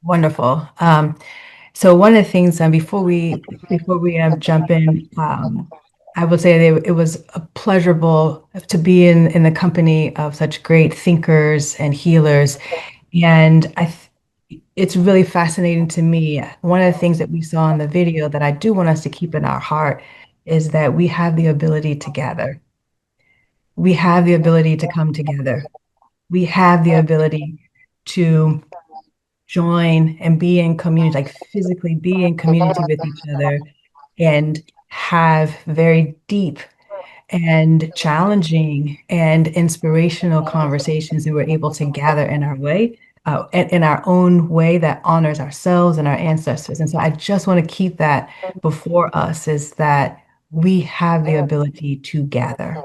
Wonderful. So one of the things before we jump in, I would say that it was a pleasurable to be in the company of such great thinkers and healers, and it's really fascinating to me. One of the things that we saw in the video that I do want us to keep in our heart is that we have the ability to gather. We have the ability to come together. We have the ability to join and be in community, like physically be in community with each other and have very deep and challenging and inspirational conversations that we're able to gather in our way, in our own way that honors ourselves and our ancestors. And so I just want to keep that before us is that we have the ability to gather.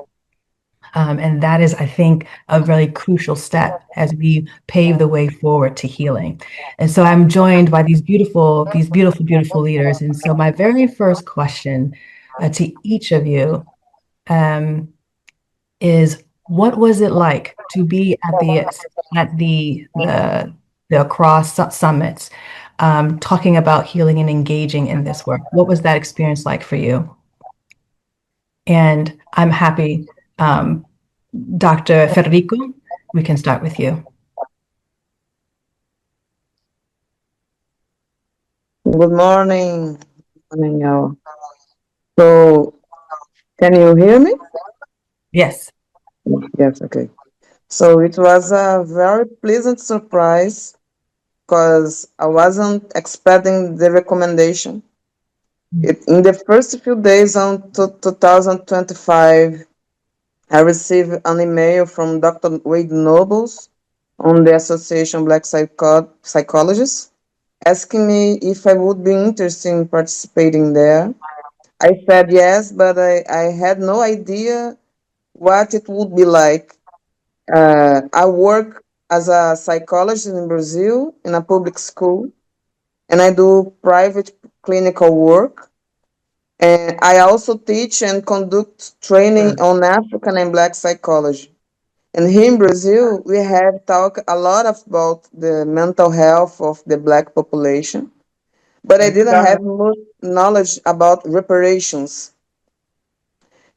And that is, I think, a really crucial step as we pave the way forward to healing. And so I'm joined by these beautiful, beautiful leaders. And so my very first question to each of you um, is, what was it like to be at the Across Summits, talking about healing and engaging in this work? What was that experience like for you? And I'm happy. Dr. Federico, we can start with you. Good morning. Morning, y'all. So, can you hear me? Yes. Yes, okay. So it was a very pleasant surprise because I wasn't expecting the recommendation. In the first few days on 2025, I received an email from Dr. Wade Nobles on the Association Black Psychologists asking me if I would be interested in participating there. I said yes, but I had no idea what it would be like. I work as a psychologist in Brazil in a public school, and I do private clinical work. And I also teach and conduct training on African and Black psychology. And here in Brazil, we have talked a lot about the mental health of the Black population, but I didn't have much knowledge about reparations.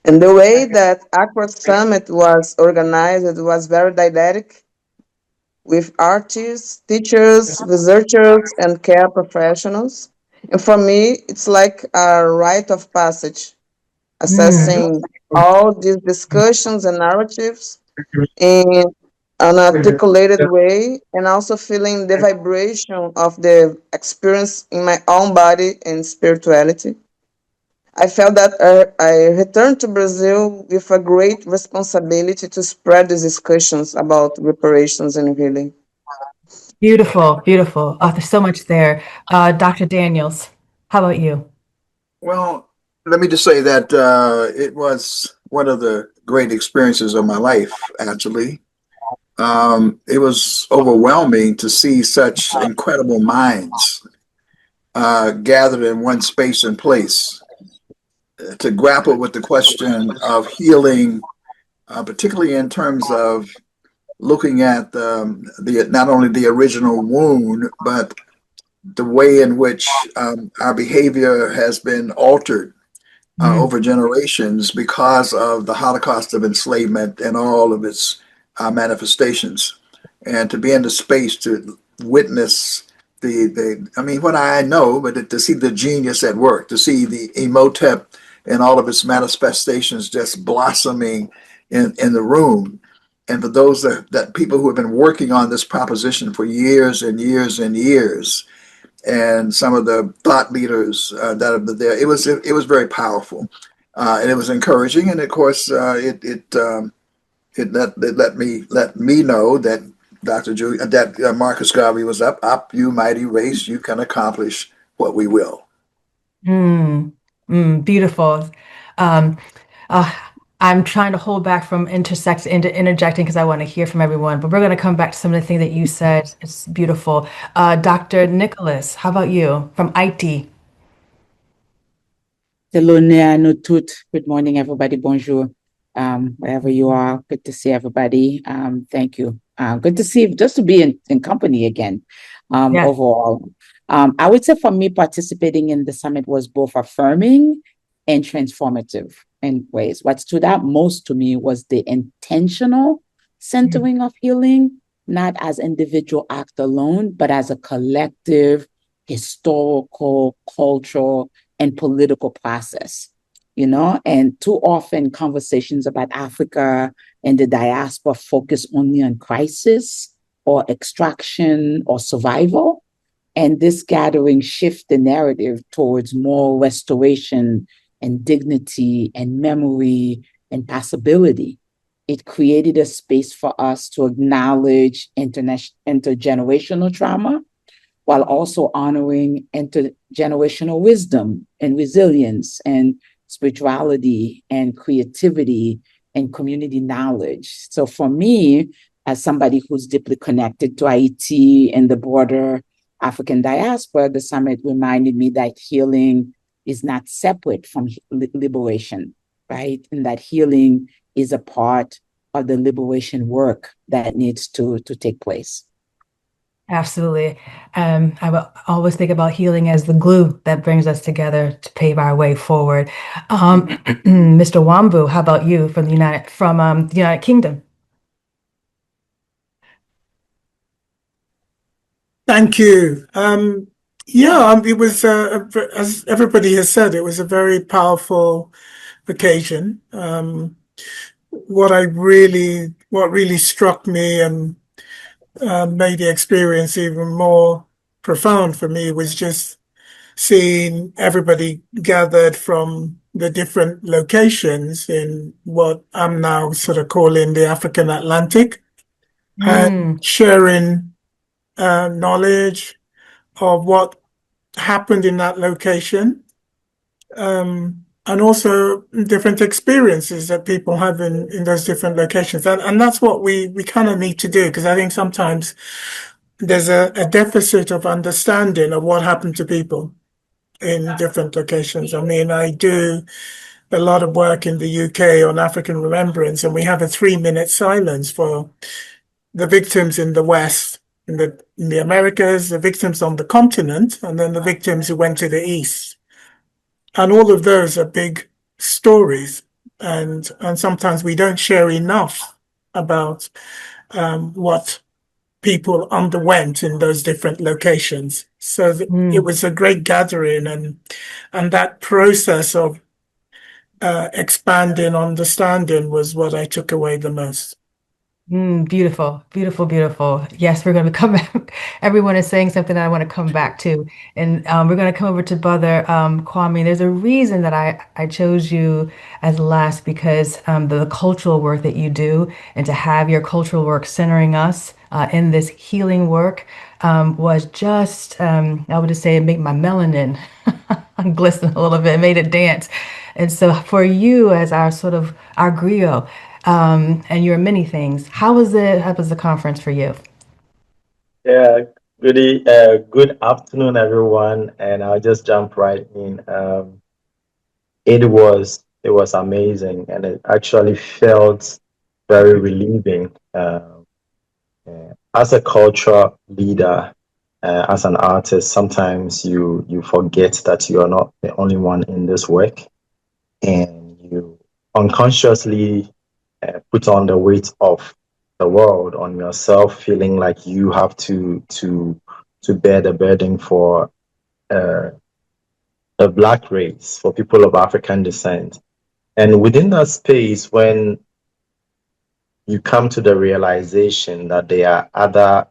And the way that Aqua Summit was organized was very didactic with artists, teachers, researchers, and care professionals. And for me, it's like a rite of passage, Mm, assessing all these discussions and narratives in an articulated way, and also feeling the vibration of the experience in my own body and spirituality. I felt that I returned to Brazil with a great responsibility to spread these discussions about reparations and healing. beautiful, beautiful. Oh, there's so much there. Dr. Daniels, how about you? Well, let me just say that it was one of the great experiences of my life, actually. It was overwhelming to see such incredible minds gathered in one space and place to grapple with the question of healing, particularly in terms of looking at the not only the original wound, but the way in which our behavior has been altered Mm, over generations because of the Holocaust of enslavement and all of its manifestations. And to be in the space to witness I mean, what I know, but to see the genius at work, to see the Emotep and all of its manifestations just blossoming in the room. And for those that people who have been working on this proposition for years and years and years, and some of the thought leaders that are there. It was very powerful, and it was encouraging. And of course, it let me know that Marcus Garvey was up, you mighty race, you can accomplish what we will. mm, beautiful. Um, uh, I'm trying to hold back from interjecting because I want to hear from everyone, but we're going to come back to some of the things that you said. It's beautiful. Dr. Nicholas, how about you from IT? Hello, Nia, no tout. Good morning, everybody. Bonjour. Wherever you are, good to see everybody. Thank you. Good to see, just to be in company again. Yes. overall. I would say for me, participating in the summit was both affirming and transformative in ways. What stood out most to me was the intentional centering of healing, not as individual act alone, but as a collective, historical, cultural, and political process. And too often conversations about Africa and the diaspora focus only on crisis or extraction or survival. And this gathering shift the narrative towards more restoration and dignity and memory and possibility. It created a space for us to acknowledge intergenerational trauma while also honoring intergenerational wisdom and resilience and spirituality and creativity and community knowledge. So for me, as somebody who's deeply connected to Haiti and the broader African diaspora, the summit reminded me that healing is not separate from liberation, right? And that healing is a part of the liberation work that needs to take place. Absolutely. I will always think about healing as the glue that brings us together to pave our way forward. Mr. Wambu, how about you from the United Kingdom? Thank you. It was, as everybody has said, it was a very powerful occasion. What really struck me and made the experience even more profound for me was just seeing everybody gathered from the different locations in what I'm now sort of calling the African Atlantic and sharing knowledge of what happened in that location, and also different experiences that people have in those different locations. And that's what we kind of need to do, because I think sometimes there's a deficit of understanding of what happened to people in different locations. I mean, I do a lot of work in the UK on African remembrance, and we have a 3-minute silence for the victims in the West, in the Americas, the victims on the continent, and then the victims who went to the East. And all of those are big stories. And sometimes we don't share enough about what people underwent in those different locations. So it was a great gathering, and that process of expanding understanding was what I took away the most. Beautiful, beautiful, beautiful. Yes, we're going to come back. Everyone is saying something that I want to come back to. And we're going to come over to Brother Kwame. There's a reason that I chose you as last, because the cultural work that you do, and to have your cultural work centering us in this healing work was just, I would just say, it made my melanin glisten a little bit, made it dance. And so for you as our sort of our griot, and you're many things. How was the conference for you? Yeah, good afternoon, everyone. And I'll just jump right in. It was amazing, and it actually felt very relieving. As a cultural leader, as an artist, sometimes you forget that you are not the only one in this work, and you unconsciously put on the weight of the world on yourself, feeling like you have to bear the burden for uh, the Black race, for people of African descent. And within that space, when you come to the realization that there are other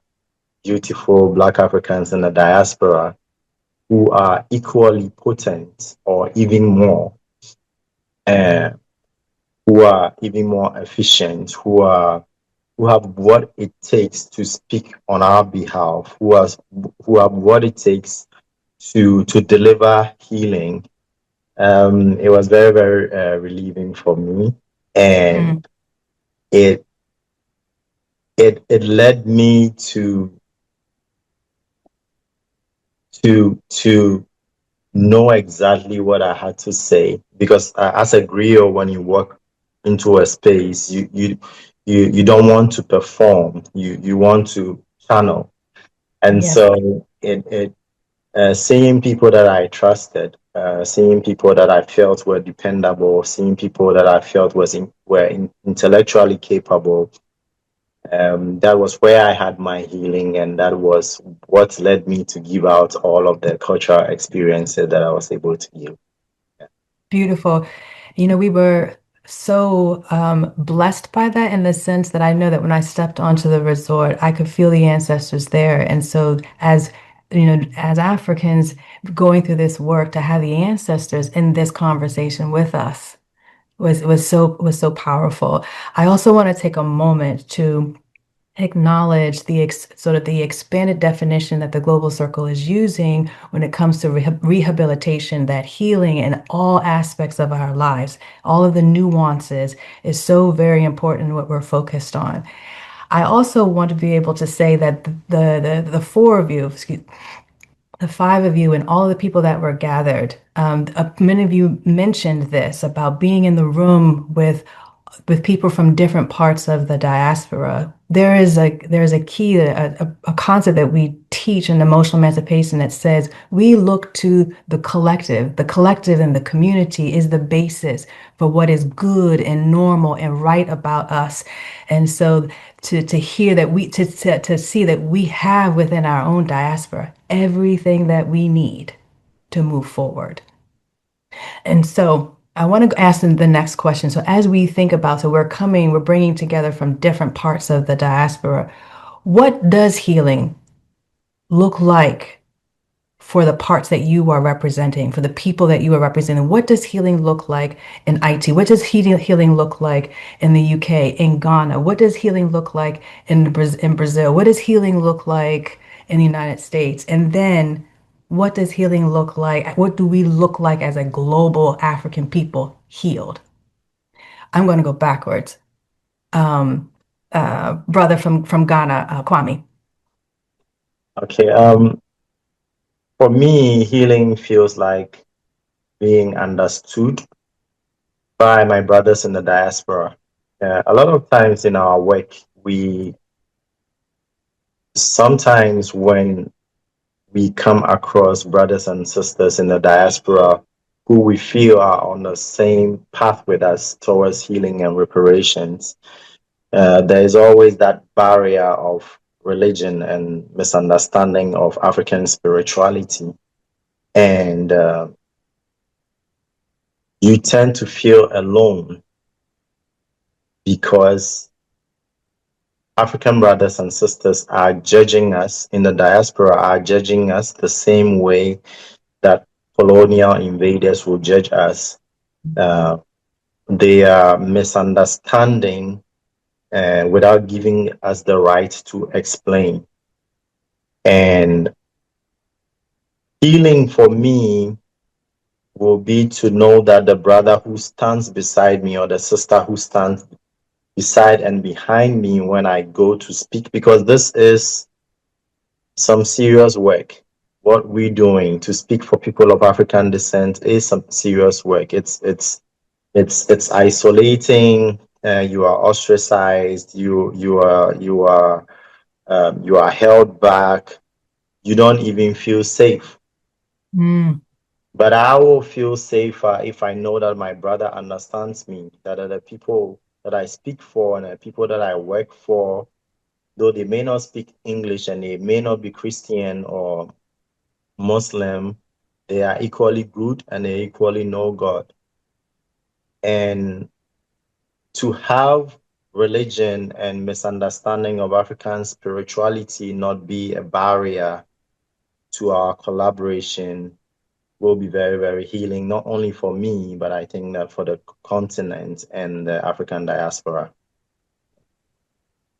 beautiful Black Africans in the diaspora who are equally potent or even more, uh, who are even more efficient, who have what it takes to speak on our behalf, who have what it takes to deliver healing. It was very, very relieving for me, and it led me to know exactly what I had to say, because as a griot, when you walk into a space, you don't want to perform, you want to channel. And Yes. so seeing people that I trusted, seeing people that I felt were dependable, seeing people that I felt were intellectually capable, that was where I had my healing, and that was what led me to give out all of the cultural experiences that I was able to give. Beautiful. We were so blessed by that in the sense that I know that when I stepped onto the resort, I could feel the ancestors there. And so as Africans going through this work, to have the ancestors in this conversation with us was so powerful. I also want to take a moment to acknowledge sort of the expanded definition that the Global Circle is using when it comes to rehabilitation, that healing in all aspects of our lives, all of the nuances is so very important in what we're focused on. I also want to be able to say that the four of you, the five of you, and all of the people that were gathered, many of you mentioned this about being in the room with people from different parts of the diaspora. There's a key, a concept that we teach in emotional emancipation that says we look to the collective. The collective and the community is the basis for what is good and normal and right about us. And so to hear that to see that we have within our own diaspora everything that we need to move forward. And so I want to ask them the next question. So as we think about, so we're bringing together from different parts of the diaspora. What does healing look like for the parts that you are representing, for the people that you are representing? What does healing look like in IT? What does healing look like in the UK, in Ghana? What does healing look like in Brazil? What does healing look like in the United States? And then what does healing look like? What do we look like as a global African people healed? I'm going to go backwards. Brother from Ghana, Kwame. Okay. For me, healing feels like being understood by my brothers in the diaspora. A lot of times in our work, sometimes when we come across brothers and sisters in the diaspora who we feel are on the same path with us towards healing and reparations, there is always that barrier of religion and misunderstanding of African spirituality. And you tend to feel alone because African brothers and sisters are judging us in the diaspora, are judging us the same way that colonial invaders will judge us. They are misunderstanding without giving us the right to explain. And healing for me will be to know that the brother who stands beside me or the sister who stands beside and behind me when I go to speak, because this is some serious work. What we're doing to speak for people of African descent is some serious work. It's isolating. You are ostracized. You are held back. You don't even feel safe. Mm. But I will feel safer if I know that my brother understands me, that are the people that I speak for and the people that I work for, though they may not speak English and they may not be Christian or Muslim, they are equally good and they equally know God. And to have religion and misunderstanding of African spirituality not be a barrier to our collaboration will be very, very healing, not only for me, but I think that for the continent and the African diaspora.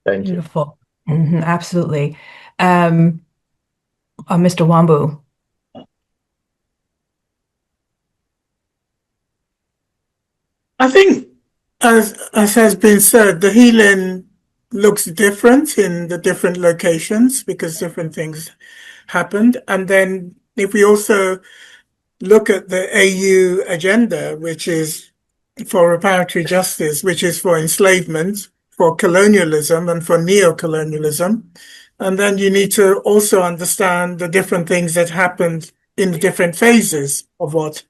Thank you. Beautiful. Absolutely. Mr. Wambu. I think, as has been said, the healing looks different in the different locations because different things happened. And then if we also look at the AU agenda, which is for reparatory justice, which is for enslavement, for colonialism, and for neo-colonialism, And then you need to also understand the different things that happened in the different phases of what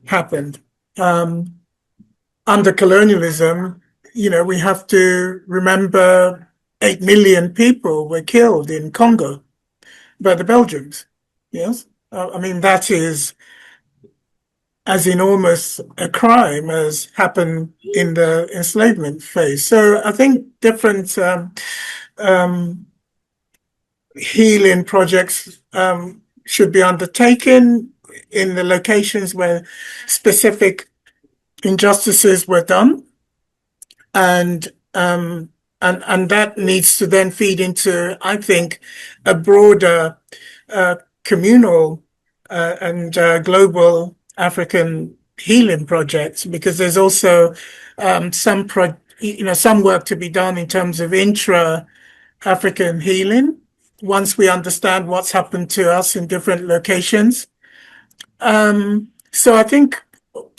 happened. Under colonialism, we have to remember 8 million people were killed in Congo by the Belgians. Yes. I mean, that is as enormous a crime as happened in the enslavement phase. So I think different healing projects should be undertaken in the locations where specific injustices were done, and that needs to then feed into, I think, a broader communal and global African healing project, because there's also some work to be done in terms of intra-African healing once we understand what's happened to us in different locations. So I think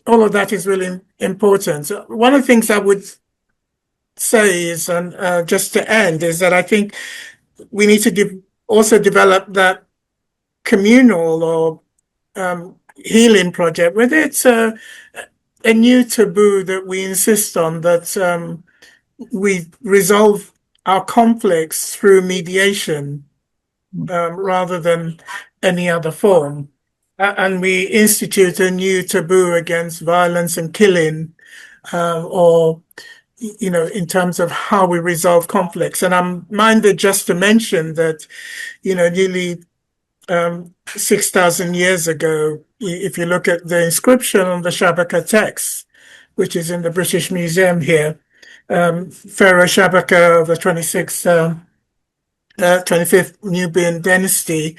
all of that is really important. One of the things I would say is, and just to end, is that I think we need to also develop that communal or healing project, whether it's a new taboo that we insist on, that we resolve our conflicts through mediation rather than any other form. And we institute a new taboo against violence and killing, or in terms of how we resolve conflicts. And I'm minded just to mention that, nearly 6,000 years ago, if you look at the inscription on the Shabaka text, which is in the British Museum here, Pharaoh Shabaka of the 25th Nubian dynasty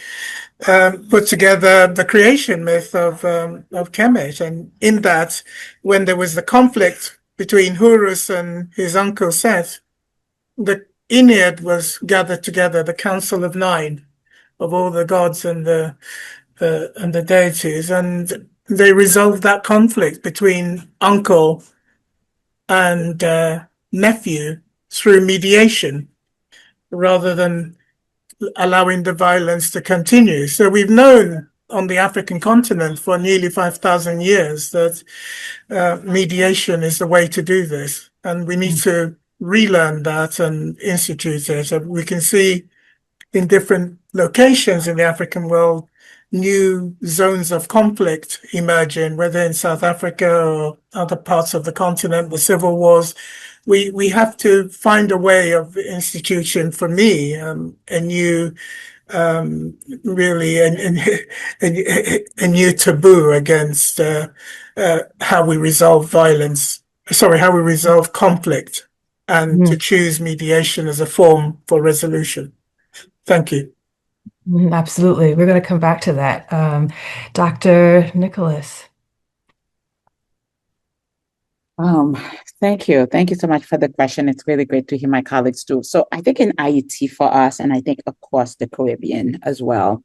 put together the creation myth of Kemet. And in that, when there was the conflict between Horus and his uncle Seth, the Ennead was gathered together, the Council of Nine of all the gods and the deities, and they resolved that conflict between uncle and nephew through mediation, rather than allowing the violence to continue. So we've known on the African continent for nearly 5,000 years that mediation is the way to do this. And we need to relearn that and institute it. And we can see in different locations in the African world, new zones of conflict emerging, whether in South Africa or other parts of the continent, the civil wars. We have to find a way of institution, for me, a new, really, a new taboo against how we resolve how we resolve conflict, and to choose mediation as a form for resolution. Thank you. Absolutely. We're going to come back to that. Dr. Nicholas. Thank you. Thank you so much for the question. It's really great to hear my colleagues too. So I think in IET for us, and I think across the Caribbean as well,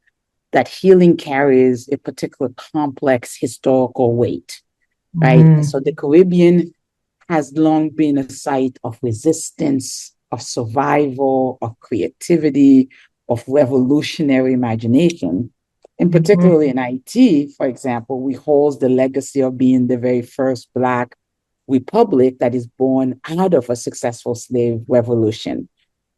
that healing carries a particular complex historical weight, right? So the Caribbean has long been a site of resistance, of survival, of creativity, of revolutionary imagination. And particularly in Haiti, for example, we hold the legacy of being the very first Black republic that is born out of a successful slave revolution.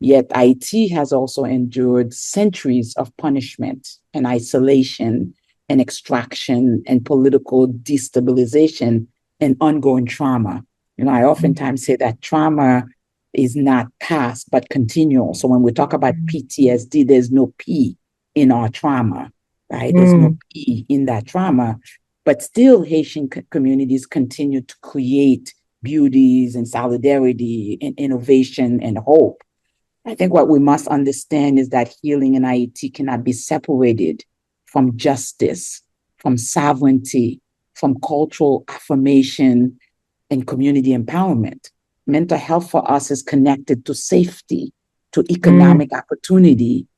Yet Haiti has also endured centuries of punishment and isolation and extraction and political destabilization and ongoing trauma. I oftentimes say that trauma is not past, but continual. So when we talk about PTSD, there's no P in our trauma, right? There's no P in that trauma. But still, Haitian communities continue to create beauties and solidarity and innovation and hope. I think what we must understand is that healing in Haiti cannot be separated from justice, from sovereignty, from cultural affirmation and community empowerment. Mental health for us is connected to safety, to economic opportunity,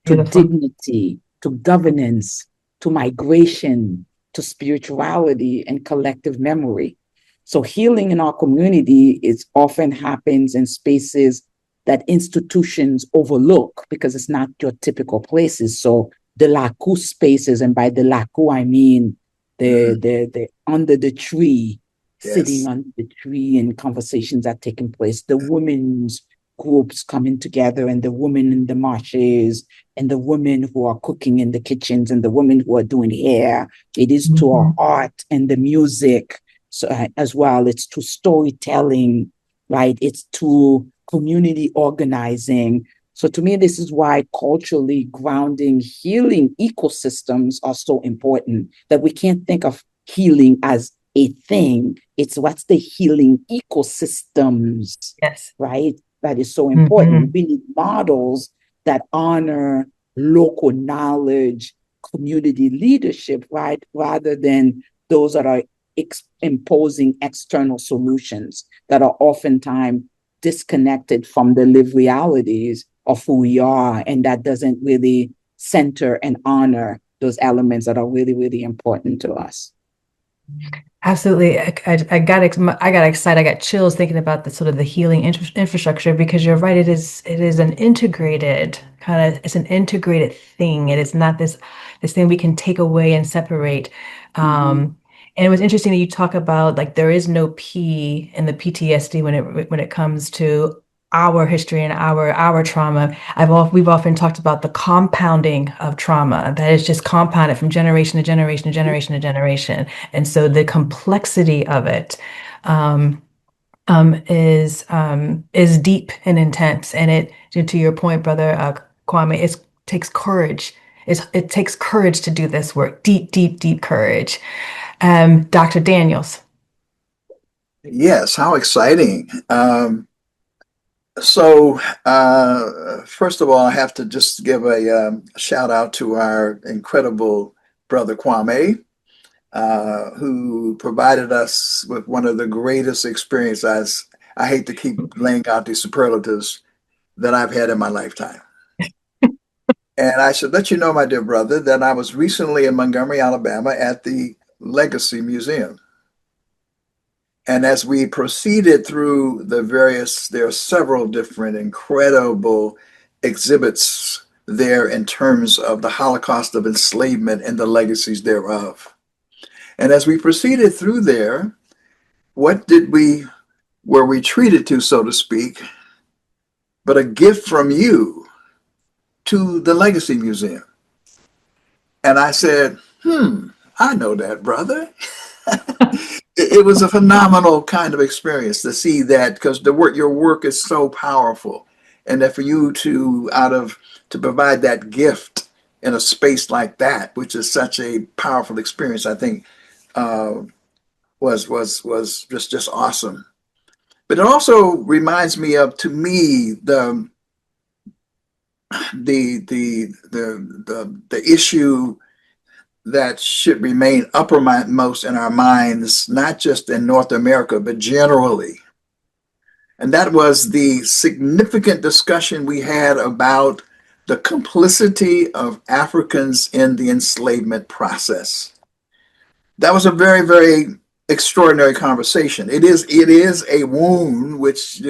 to dignity, to governance, to migration, to spirituality and collective memory. So healing in our community often happens in spaces that institutions overlook because it's not your typical places. So the laku spaces, and by the laku I mean the under the tree, sitting Yes. under the tree, and conversations are taking place. The women's groups coming together, and the women in the marshes, and the women who are cooking in the kitchens, and the women who are doing hair. It is to our art and the music, so, as well. It's to storytelling, right? It's to community organizing. So to me, this is why culturally grounding, healing ecosystems are so important, that we can't think of healing as a thing. It's what's the healing ecosystems, Yes. right? That is so important. We need models that honor local knowledge, community leadership, right? Rather than those that are imposing external solutions that are oftentimes disconnected from the lived realities of who we are. And that doesn't really center and honor those elements that are really, really important to us. Absolutely. I got excited. I got chills thinking about the sort of the healing infrastructure, because you're right. It is an integrated kind of, it's an integrated thing. It is not this thing we can take away and separate. And it was interesting that you talk about, like, there is no P in the PTSD when it comes to our history and our trauma. We've often talked about the compounding of trauma that is just compounded from generation to generation to generation to generation. And so the complexity of it is deep and intense. And to your point, brother Kwame, it takes courage. It takes courage to do this work. Deep, deep, deep courage. Dr. Daniels. Yes, how exciting. First of all, I have to just give a shout out to our incredible brother Kwame, who provided us with one of the greatest experiences. I hate to keep laying out these superlatives that I've had in my lifetime. And I should let you know, my dear brother, that I was recently in Montgomery, Alabama at the Legacy Museum. And as we proceeded through there are several different incredible exhibits there in terms of the Holocaust of enslavement and the legacies thereof. And as we proceeded through there, were we treated to, so to speak, but a gift from you to the Legacy Museum? And I said, I know that, brother. It was a phenomenal kind of experience to see that, because your work is so powerful, and that for you to provide that gift in a space like that, which is such a powerful experience, I think was just awesome. But it also reminds me of, to me, the issue that should remain uppermost in our minds, not just in North America, but generally. And that was the significant discussion we had about the complicity of Africans in the enslavement process. That was a very, very extraordinary conversation. It is a wound which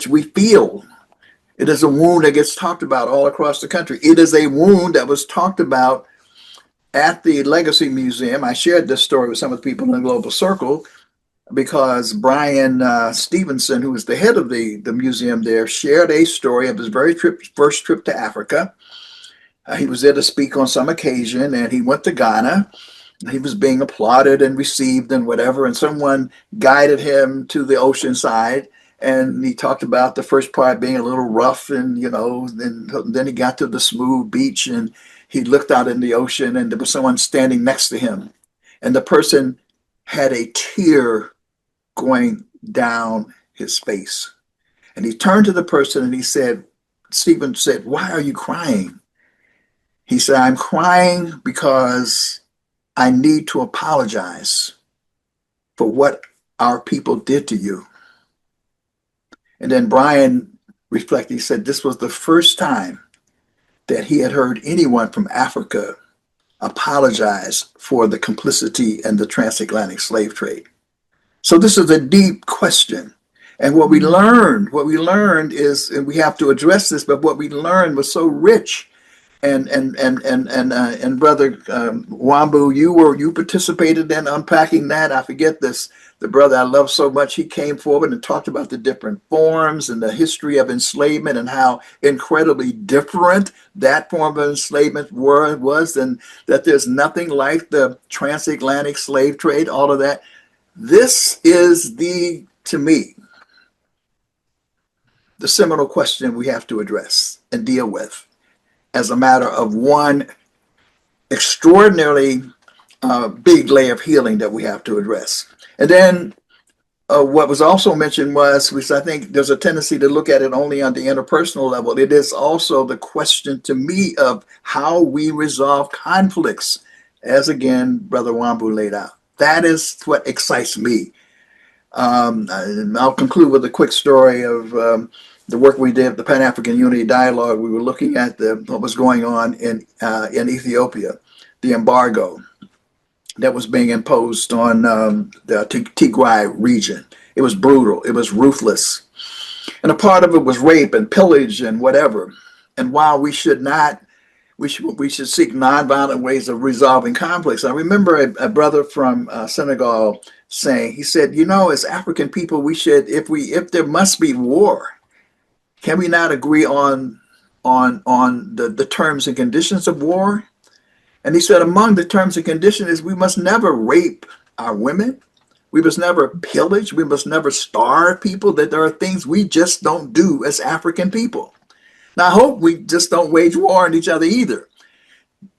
we feel. It is a wound that gets talked about all across the country. It is a wound that was talked about at the Legacy Museum. I shared this story with some of the people in the Global Circle because Brian Stevenson, who was the head of the museum there, shared a story of his first trip to Africa. He was there to speak on some occasion, and he went to Ghana. He was being applauded and received and whatever, and someone guided him to the ocean side. And he talked about the first part being a little rough, and then he got to the smooth beach, and he looked out in the ocean, and there was someone standing next to him, and the person had a tear going down his face. And he turned to the person and he said, Stephen said, "Why are you crying?" He said, "I'm crying because I need to apologize for what our people did to you." And then Brian reflected, he said this was the first time that he had heard anyone from Africa apologize for the complicity in the transatlantic slave trade. So this is a deep question. And what we learned is, and we have to address this, but what we learned was so rich. And brother Wambu, you participated in unpacking that. I forget this. The brother I love so much, he came forward and talked about the different forms and the history of enslavement and how incredibly different that form of enslavement was, and that there's nothing like the transatlantic slave trade. All of that. This is to me, the seminal question we have to address and deal with as a matter of one extraordinarily big layer of healing that we have to address. And then what was also mentioned was, which I think there's a tendency to look at it only on the interpersonal level, it is also the question to me of how we resolve conflicts, as again, Brother Wambu laid out. That is what excites me. I'll conclude with a quick story of the work we did, the Pan African Unity Dialogue. We were looking at what was going on in Ethiopia, the embargo that was being imposed on the Tigray region. It was brutal. It was ruthless, and a part of it was rape and pillage and whatever. And while we should not, we should seek nonviolent ways of resolving conflicts. I remember a brother from Senegal saying, he said, as African people, we should, if there must be war, can we not agree on the terms and conditions of war? And he said, among the terms and conditions is we must never rape our women. We must never pillage. We must never starve people. That there are things we just don't do as African people. Now, I hope we just don't wage war on each other either.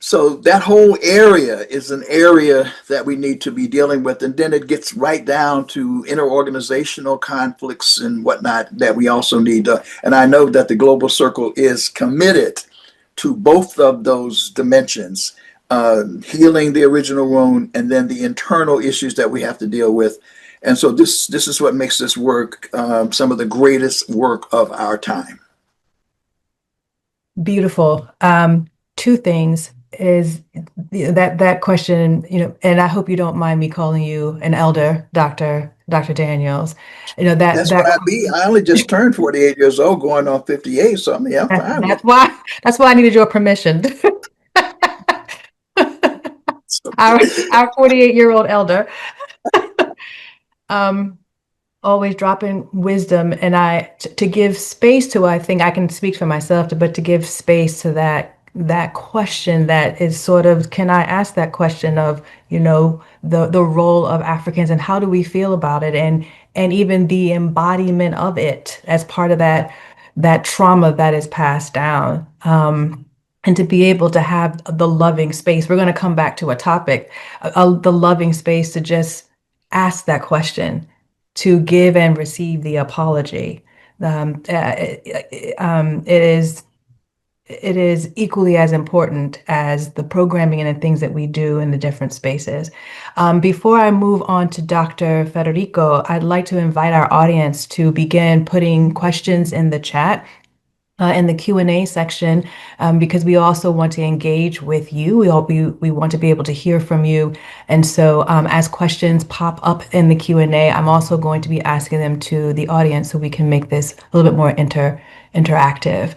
So that whole area is an area that we need to be dealing with. And then it gets right down to interorganizational conflicts and whatnot that we also need to. And I know that the Global Circle is committed to both of those dimensions, healing the original wound and then the internal issues that we have to deal with. And so this is what makes this work some of the greatest work of our time. Beautiful. Two things is that question, and I hope you don't mind me calling you an elder, Dr. Daniels. That's what I be. I only just turned 48 years old, going on 58. So I mean, I'm fine with it. That's why I needed your permission. Our 48-year-old elder. Always dropping wisdom, and to give space to, I think I can speak for myself, but to give space to that question that is sort of, can I ask that question of, the role of Africans and how do we feel about it, and even the embodiment of it as part of that trauma that is passed down. And to be able to have the loving space, we're going to come back to a topic, the loving space to just ask that question, to give and receive the apology. It is equally as important as the programming and the things that we do in the different spaces. Before I move on to Dr. Federico, I'd like to invite our audience to begin putting questions in the chat. In the Q&A section, because we also want to engage with you. We want to be able to hear from you. And so as questions pop up in the Q&A, I'm also going to be asking them to the audience so we can make this a little bit more interactive.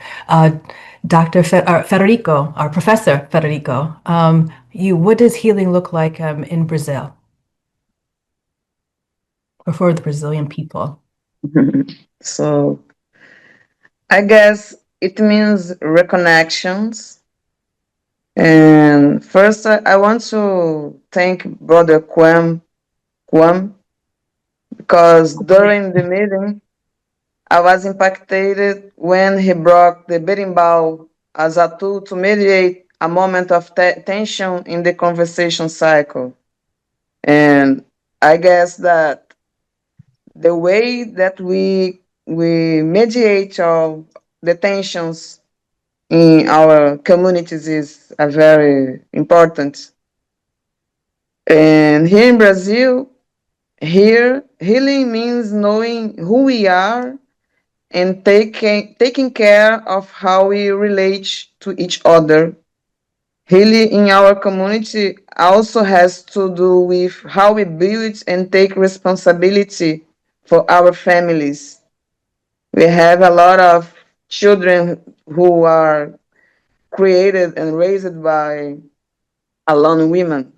Dr. Federico, or Professor Federico, what does healing look like in Brazil, or for the Brazilian people? So I guess it means reconnections. And first, I want to thank Brother Kwam, because during the meeting, I was impacted when he brought the berimbau as a tool to mediate a moment of tension in the conversation cycle. And I guess that the way that we mediate all the tensions in our communities is very important. And here in Brazil, healing means knowing who we are and taking care of how we relate to each other. Healing in our community also has to do with how we build and take responsibility for our families. We have a lot of children who are created and raised by alone women.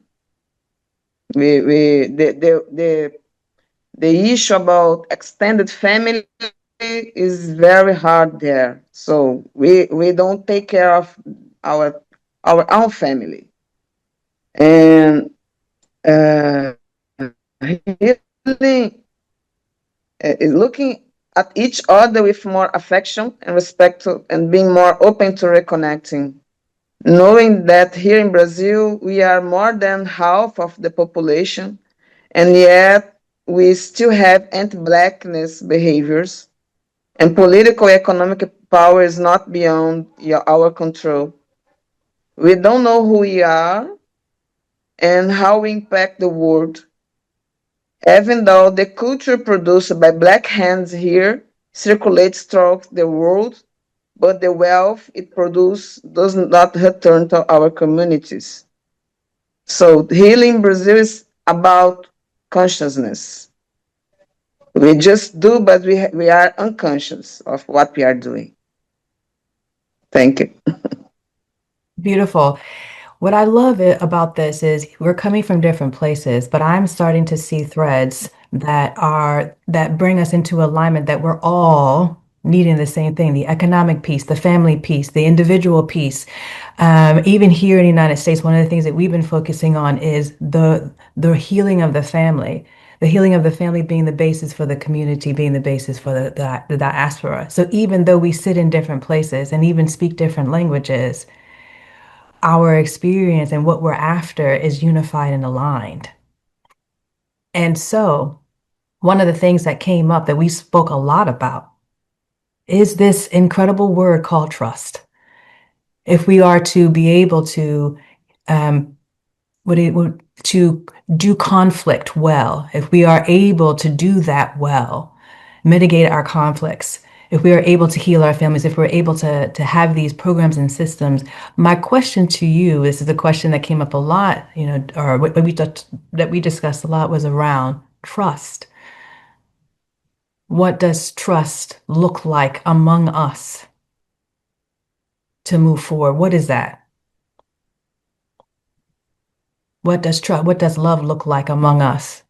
The issue about extended family is very hard there. So we don't take care of our own family. And healing is looking at each other with more affection and respect and being more open to reconnecting. Knowing that here in Brazil, we are more than half of the population, and yet we still have anti-blackness behaviors, and political economic power is not beyond our control. We don't know who we are and how we impact the world, even though the culture produced by black hands here circulates throughout the world, but the wealth it produces does not return to our communities. So healing Brazil is about consciousness. We just do, but we are unconscious of what we are doing. Thank you. Beautiful. What I love about this is we're coming from different places, but I'm starting to see threads that bring us into alignment that we're all needing the same thing, the economic piece, the family piece, the individual piece. Even here in the United States, one of the things that we've been focusing on is the healing of the family. The healing of the family being the basis for the community, being the basis for the diaspora. So even though we sit in different places and even speak different languages, our experience and what we're after is unified and aligned. And so, one of the things that came up that we spoke a lot about is this incredible word called trust. If we are to be able to um, to do conflict well, if we are able to do that well, mitigate our conflicts, if we are able to heal our families, if we're able to have these programs and systems, my question to you, this is a question that came up a lot, or that we discussed a lot, was around trust. What does trust look like among us to move forward? What is that? What does love look like among us?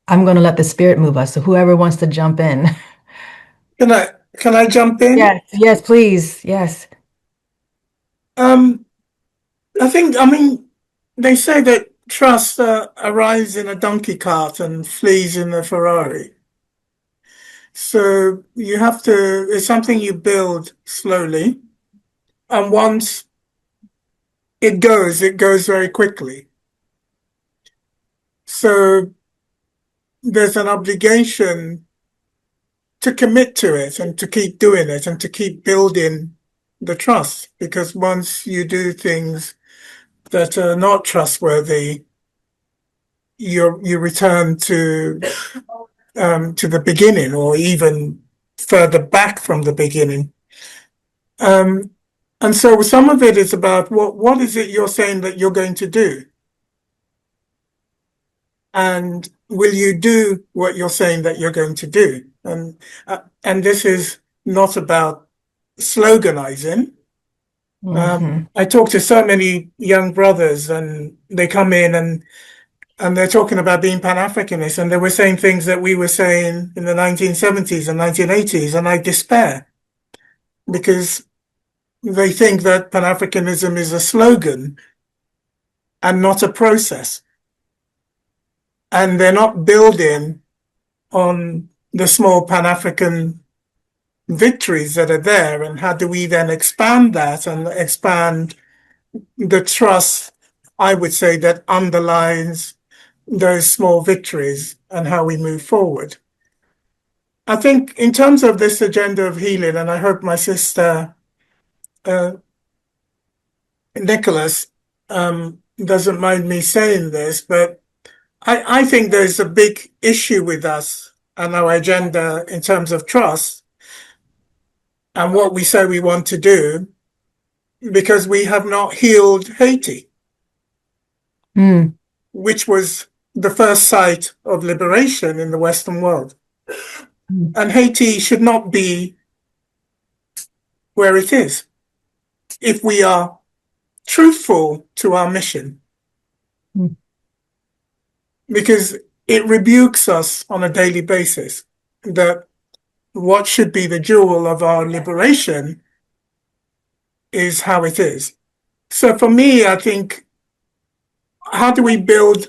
I'm going to let the spirit move us. So whoever wants to jump in. Can I jump in? Yes, please. Yes. Um, I mean, they say that trust arrives in a donkey cart and flees in a Ferrari. So it's something you build slowly. And once it goes very quickly. So there's an obligation to commit to it and to keep doing it and to keep building the trust. Because once you do things that are not trustworthy, you return to the beginning or even further back from the beginning. And so some of it is about what is it you're saying that you're going to do? And will you do what you're saying that you're going to do? And this is not about sloganizing. I talk to so many young brothers and they come in and they're talking about being Pan-Africanists, and they were saying things that we were saying in the 1970s and 1980s, and I despair because they think that Pan-Africanism is a slogan and not a process. And they're not building on the small Pan-African victories that are there, and how do we then expand that and expand the trust, I would say, that underlines those small victories and how we move forward. I think in terms of this agenda of healing, and I hope my sister Nicholas doesn't mind me saying this, but I think there's a big issue with us and our agenda in terms of trust and what we say we want to do, because we have not healed Haiti, which was the first site of liberation in the Western world. Mm. And Haiti should not be where it is if we are truthful to our mission, Mm. because it rebukes us on a daily basis that what should be the jewel of our liberation is how it is. So for me, I think, how do we build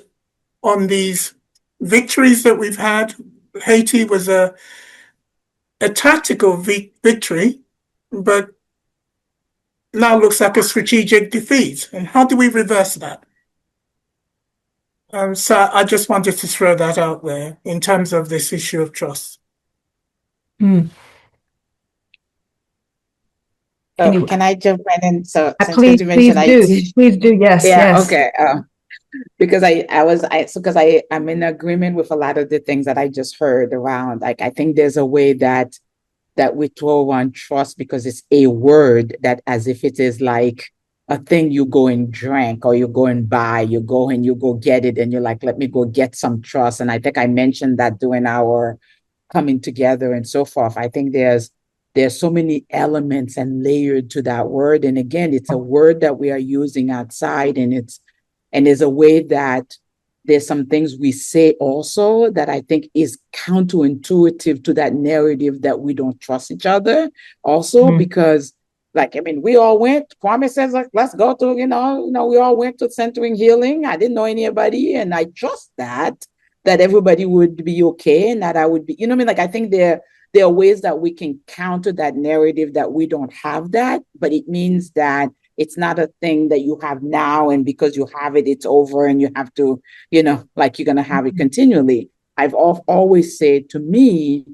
on these victories that we've had? Haiti was a tactical victory, but now looks like a strategic defeat. And how do we reverse that? So I just wanted to throw that out there in terms of this issue of trust. Mm. So Anyway, can I jump right in? So since please, you please mentioned do. IT, Please do. Yes, yeah, yes. okay. Because I'm in agreement with a lot of the things that I just heard around. Like I think there's a way that we throw on trust because it's a word that as if it is like a thing you go and drink or you go and buy, you go and you go get it and you're like, let me go get some trust. And I think I mentioned that during our coming together and so forth. I think there's so many elements and layered to that word. And again, it's a word that we are using outside, and there's a way that there's some things we say also that I think is counterintuitive to that narrative that we don't trust each other also, Mm. because like, I mean, we all went, Kwame says, like, let's go to, we all went to Centering Healing. I didn't know anybody. And I trust that everybody would be okay and that I would be, what I mean? Like, I think there are ways that we can counter that narrative that we don't have that, but it means that it's not a thing that you have now, and because you have it, it's over, and you have to, like you're going to have it continually. I've always said, to me,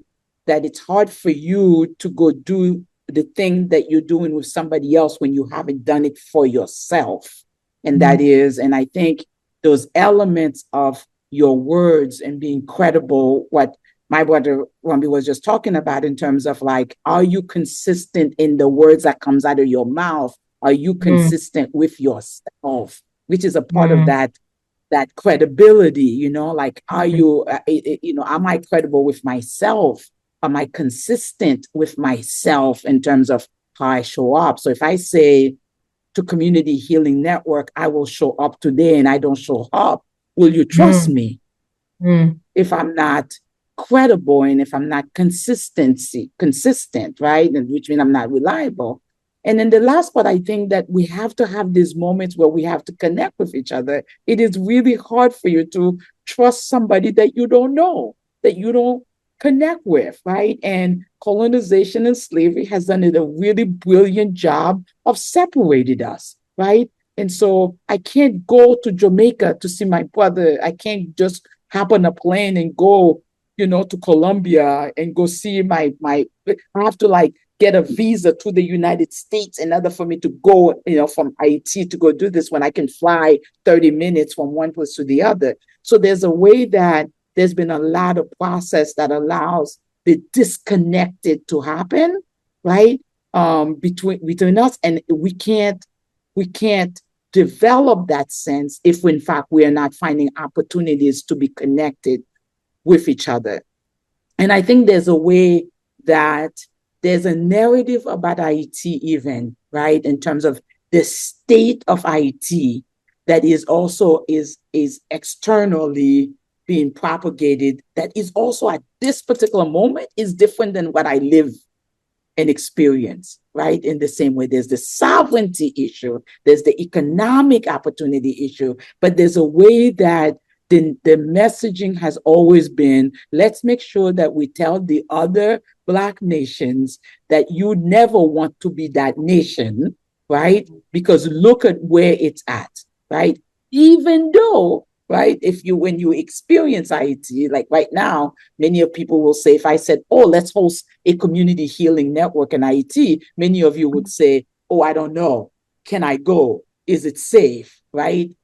that it's hard for you to go do the thing that you're doing with somebody else when you haven't done it for yourself. And that is, and I think those elements of your words and being credible, what my brother Rambi was just talking about in terms of like, are you consistent in the words that comes out of your mouth? Are you consistent with yourself? Which is a part of that credibility, like, are you, am I credible with myself? Am I consistent with myself in terms of how I show up? So if I say to Community Healing Network, I will show up today and I don't show up, will you trust me? If I'm not credible and if I'm not consistent, right? And which means I'm not reliable. And then the last part, I think that we have to have these moments where we have to connect with each other. It is really hard for you to trust somebody that you don't know, that you don't connect with, right? And colonization and slavery has done a really brilliant job of separating us, right? And so I can't go to Jamaica to see my brother. I can't just hop on a plane and go, to Colombia and go see my, I have to like get a visa to the United States in order for me to go, from Haiti to go do this when I can fly 30 minutes from one place to the other. So there's a way that there's been a lot of process that allows the disconnected to happen, right? Between us, and we can't develop that sense if in fact we are not finding opportunities to be connected with each other. And I think there's a way that there's a narrative about IT even, right? In terms of the state of IT that is also is externally being propagated, that is also at this particular moment is different than what I live and experience, right? In the same way, there's the sovereignty issue, there's the economic opportunity issue, but there's a way that the messaging has always been, let's make sure that we tell the other Black nations that you never want to be that nation, right? Because look at where it's at, right? Even though, right, when you experience IT, like right now, many of people will say, if I said, oh, let's host a community healing network in IT, many of you would say, oh, I don't know. Can I go? Is it safe? Right?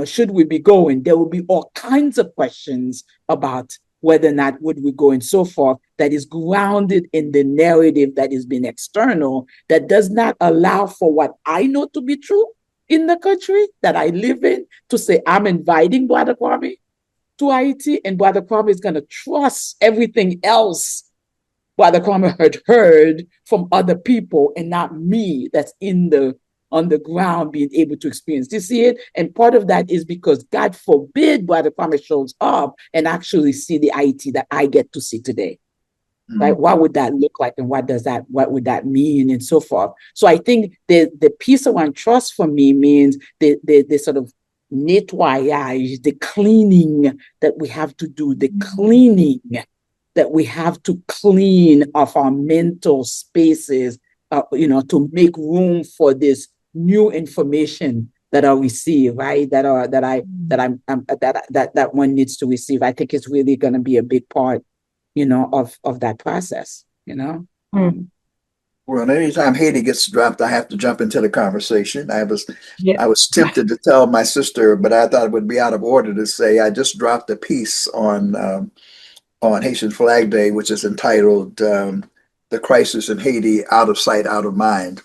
Should we be going? There will be all kinds of questions about whether or not would we go and so forth, that is grounded in the narrative that has been external, that does not allow for what I know to be true in the country that I live in, to say I'm inviting Black Kwame, to Haiti, and Brother Kwame is going to trust everything else Brother Kwame had heard from other people and not me that's on the ground being able to experience. Do you see it? And part of that is because God forbid Brother Kwame shows up and actually see the Haiti that I get to see today. Right? What would that look like, and what would that mean, and so forth? So I think the piece around trust for me means the sort of nettoyage, the cleaning that we have to do, the cleaning that we have to clean of our mental spaces, to make room for this new information that I receive, right? That one needs to receive. I think it's really going to be a big part, of that process, Well, anytime Haiti gets dropped, I have to jump into the conversation. I was Yeah. tempted to tell my sister, but I thought it would be out of order to say I just dropped a piece on Haitian Flag Day, which is entitled "The Crisis in Haiti: Out of Sight, Out of Mind,"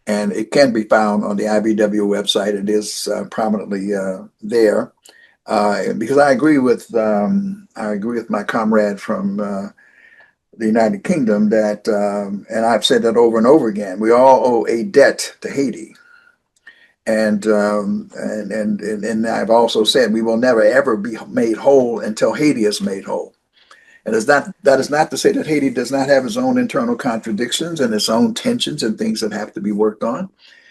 and it can be found on the IBW website. It is prominently there because I agree with my comrade from the United Kingdom that, and I've said that over and over again, we all owe a debt to Haiti. And I've also said we will never ever be made whole until Haiti is made whole. And that is not to say that Haiti does not have its own internal contradictions and its own tensions and things that have to be worked on.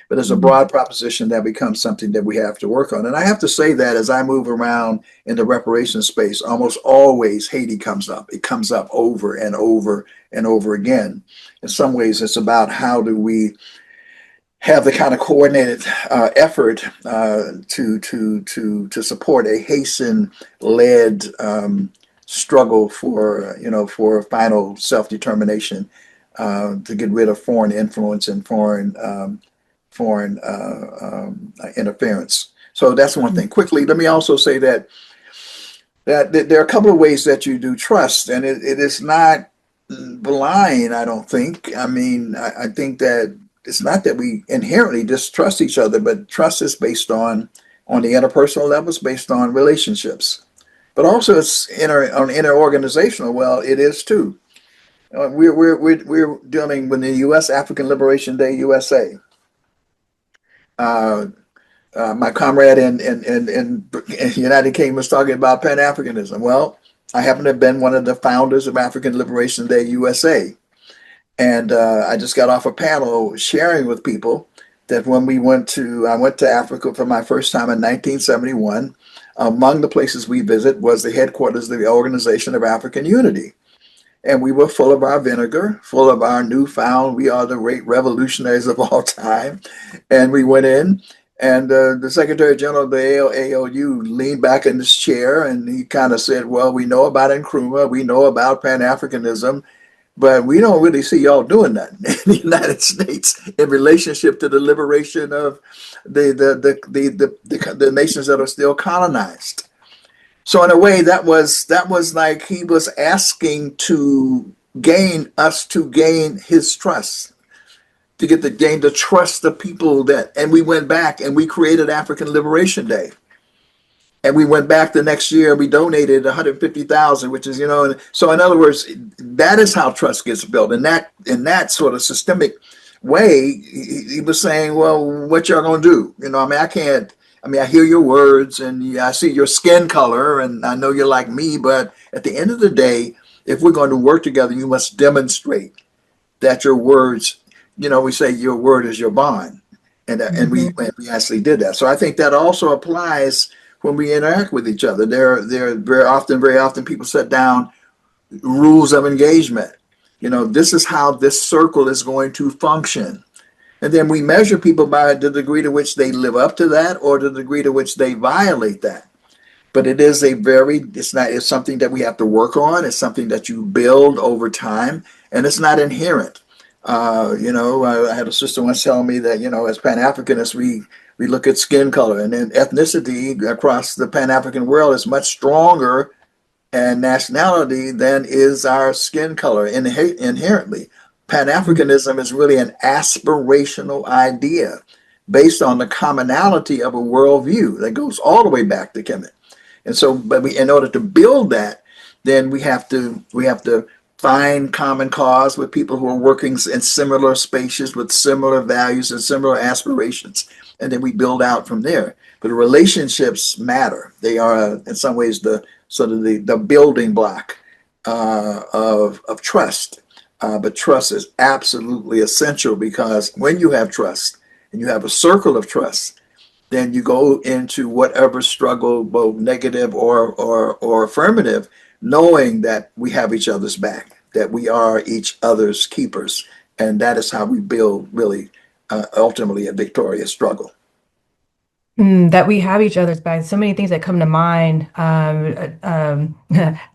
But it's a broad proposition that becomes something that we have to work on. And I have to say that as I move around in the reparations space, almost always Haiti comes up. It comes up over and over and over again. In some ways, it's about how do we have the kind of coordinated effort to support a Haitian-led struggle for final self-determination, to get rid of foreign influence and foreign interference. So that's one thing. Quickly, let me also say that there are a couple of ways that you do trust, and it is not blind, I don't think. I mean, I think that it's not that we inherently distrust each other, but trust is based on the interpersonal levels, based on relationships. But also it's interorganizational. Well, it is too. We're dealing with the U.S. African Liberation Day, USA. My comrade in the United Kingdom was talking about Pan-Africanism. Well, I happen to have been one of the founders of African Liberation Day, USA. And I just got off a panel sharing with people that when I went to Africa for my first time in 1971. Among the places we visit was the headquarters of the Organization of African Unity. And we were full of our vinegar, full of our newfound, we are the great revolutionaries of all time. And we went in, and the Secretary General of the ALU leaned back in his chair and he kind of said, well, we know about Nkrumah, we know about Pan-Africanism, but we don't really see y'all doing that in the United States in relationship to the liberation of the nations that are still colonized. So in a way, that was like he was asking to gain his trust, to gain the trust of people and we went back and we created African Liberation Day. And we went back the next year and we donated 150,000, which is, so in other words, that is how trust gets built. And in that sort of systemic way, he was saying, well, what y'all gonna do? I hear your words and I see your skin color and I know you're like me, but at the end of the day, if we're going to work together, you must demonstrate that your words, we say your word is your bond. And we actually did that. So I think that also applies when we interact with each other. There are very often people set down rules of engagement. This is how this circle is going to function. And then we measure people by the degree to which they live up to that or the degree to which they violate that. But it's something that we have to work on. It's something that you build over time, and it's not inherent. I had a sister once telling me that, as Pan-Africanists, we look at skin color, and then ethnicity across the Pan-African world is much stronger and nationality than is our skin color inherently. Pan-Africanism is really an aspirational idea based on the commonality of a worldview that goes all the way back to Kemet. And so, but we, in order to build that, then we have to find common cause with people who are working in similar spaces with similar values and similar aspirations, and then we build out from there. But the relationships matter. They are, in some ways, the sort of the building block of trust. But trust is absolutely essential, because when you have trust and you have a circle of trust, then you go into whatever struggle, both negative or affirmative, knowing that we have each other's back, that we are each other's keepers, and that is how we build really ultimately a victorious struggle. That we have each other's back. So many things that come to mind,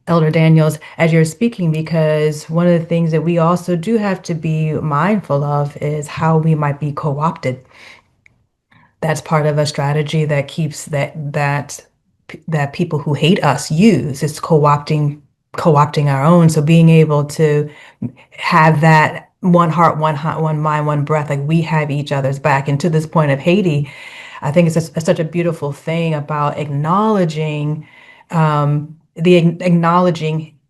Elder Daniels, as you're speaking, because one of the things that we also do have to be mindful of is how we might be co-opted. That's part of a strategy that keeps that people who hate us use. It's co-opting our own. So being able to have that one heart, one mind, one breath, like we have each other's back. And to this point of Haiti, I think it's such a beautiful thing about acknowledging not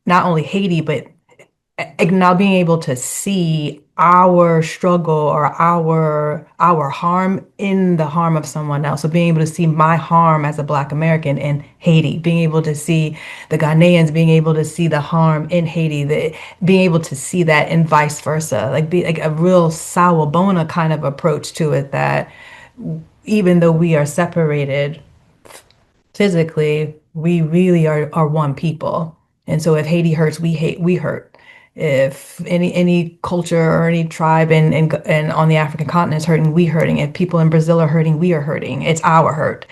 only Haiti, but now being able to see our struggle or our harm in the harm of someone else. So being able to see my harm as a Black American in Haiti, being able to see the Ghanaians, being able to see the harm in Haiti, being able to see that and vice versa, like be like a real sawabona kind of approach to it, that even though we are separated physically, we really are one people. And so if Haiti hurts, we hurt. If any culture or any tribe and on the African continent is hurting, we hurting. If people in Brazil are hurting, we are hurting. It's our hurt.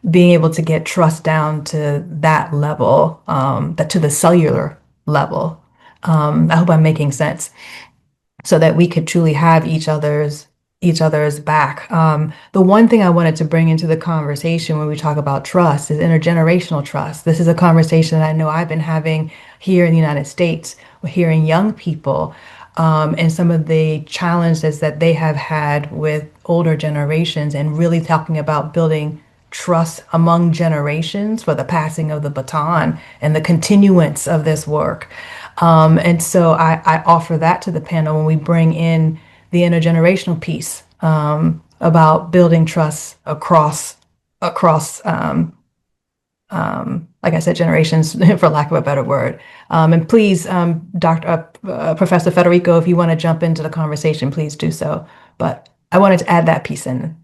Being able to get trust down to that level, that to the cellular level. I hope I'm making sense, so that we could truly have each other's back. The one thing I wanted to bring into the conversation when we talk about trust is intergenerational trust. This is a conversation that I know I've been having here in the United States, hearing young people, and some of the challenges that they have had with older generations, and really talking about building trust among generations for the passing of the baton and the continuance of this work. And so I offer that to the panel when we bring in the intergenerational piece, about building trust across like I said, generations, for lack of a better word. And please, Professor Federico, if you want to jump into the conversation, please do so. But I wanted to add that piece in.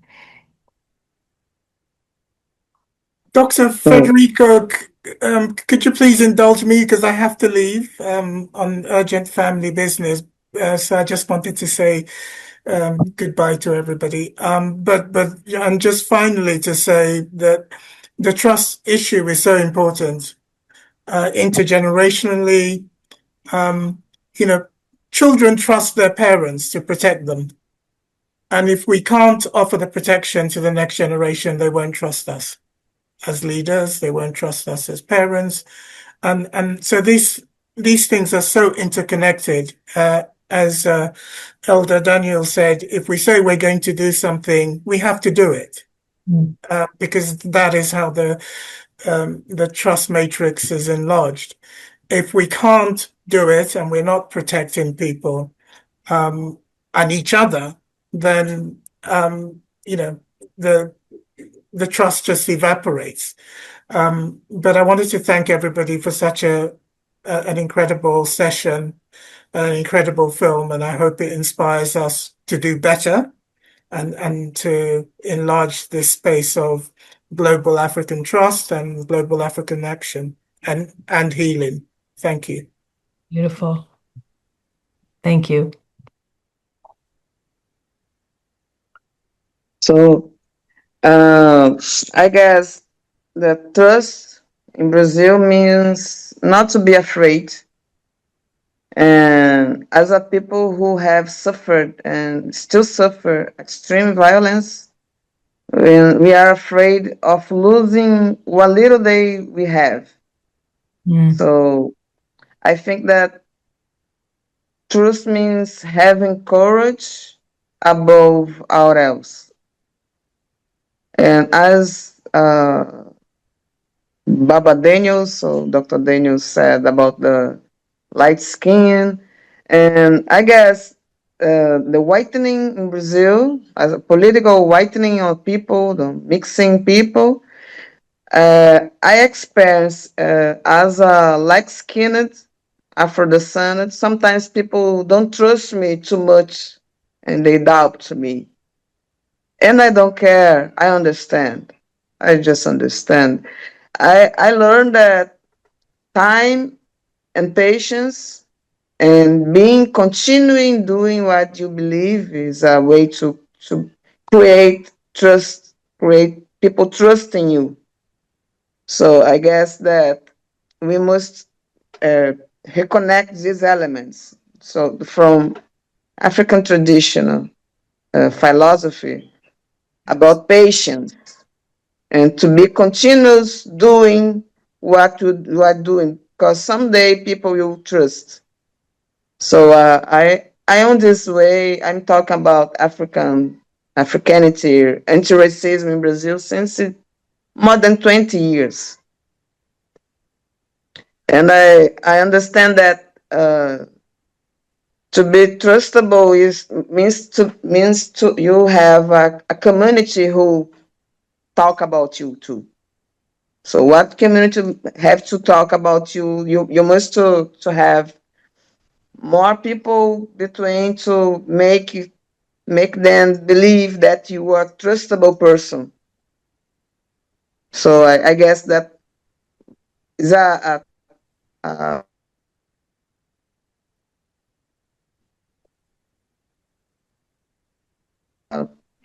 Dr. Federico, could you please indulge me, because I have to leave on urgent family business. So I just wanted to say goodbye to everybody. And just finally to say that the trust issue is so important, intergenerationally. You know, children trust their parents to protect them. And if we can't offer the protection to the next generation, they won't trust us as leaders, they won't trust us as parents. And so these things are so interconnected. As Elder Daniel said, if we say we're going to do something, we have to do it, because that is how the trust matrix is enlarged. If we can't do it and we're not protecting people and each other, then the trust just evaporates. But I wanted to thank everybody for such an incredible session, an incredible film, and I hope it inspires us to do better and to enlarge this space of global African trust and global African action and healing. Thank you. Beautiful. Thank you. So, I guess the trust in Brazil means not to be afraid. And as a people who have suffered and still suffer extreme violence, when we are afraid of losing what little we have. So I think that trust means having courage above all else. And as Baba Daniels, so Dr. Daniels said about the light skin. And I guess the whitening in Brazil, as a political whitening of people, the mixing people, I experience as a light-skinned Afro-descendant. Sometimes people don't trust me too much, and they doubt me. And I don't care. I understand. I just understand. I learned that time and patience and being continuing doing what you believe is a way to create trust, create people trusting you. So I guess that we must uh, reconnect these elements. So from African traditional philosophy about patience and to be continuous doing what you are doing, because someday people will trust. So I own this way. I'm talking about Africanity, anti-racism in Brazil since more than 20 years. And I understand that to be trustable is means to you have a community who talk about you too. So what community have to talk about you? You must to have more people between to make them believe that you are a trustable person. So I guess that is a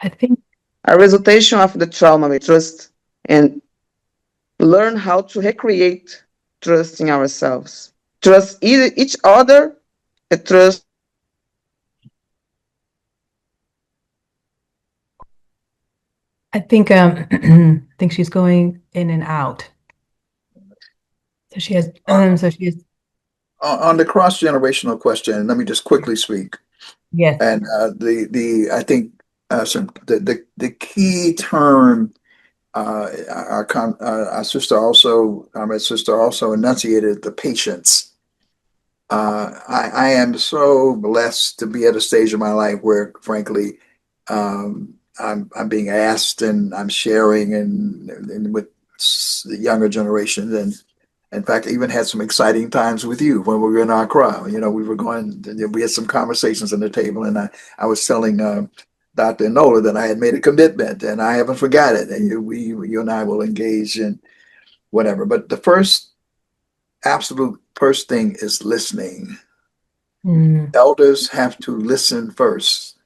I think a resultation of the trauma we trust and learn how to recreate trust in ourselves. Trust each other, and trust. I think I think she's going in and out. So she has Uh, so she has on the cross generational question, let me just quickly speak. yes. And the I think the key term our sister also my sister also enunciated the patience. I am so blessed to be at a stage of my life where, frankly, I'm being asked and I'm sharing and with the younger generation. And in fact, I even had some exciting times with you when we were in our crowd. You know, we were going, we had some conversations on the table, and I was telling Dr. Nola that I had made a commitment, and I haven't forgot it. And you and I will engage in whatever. But the absolute first thing is listening. Mm. Elders have to listen first.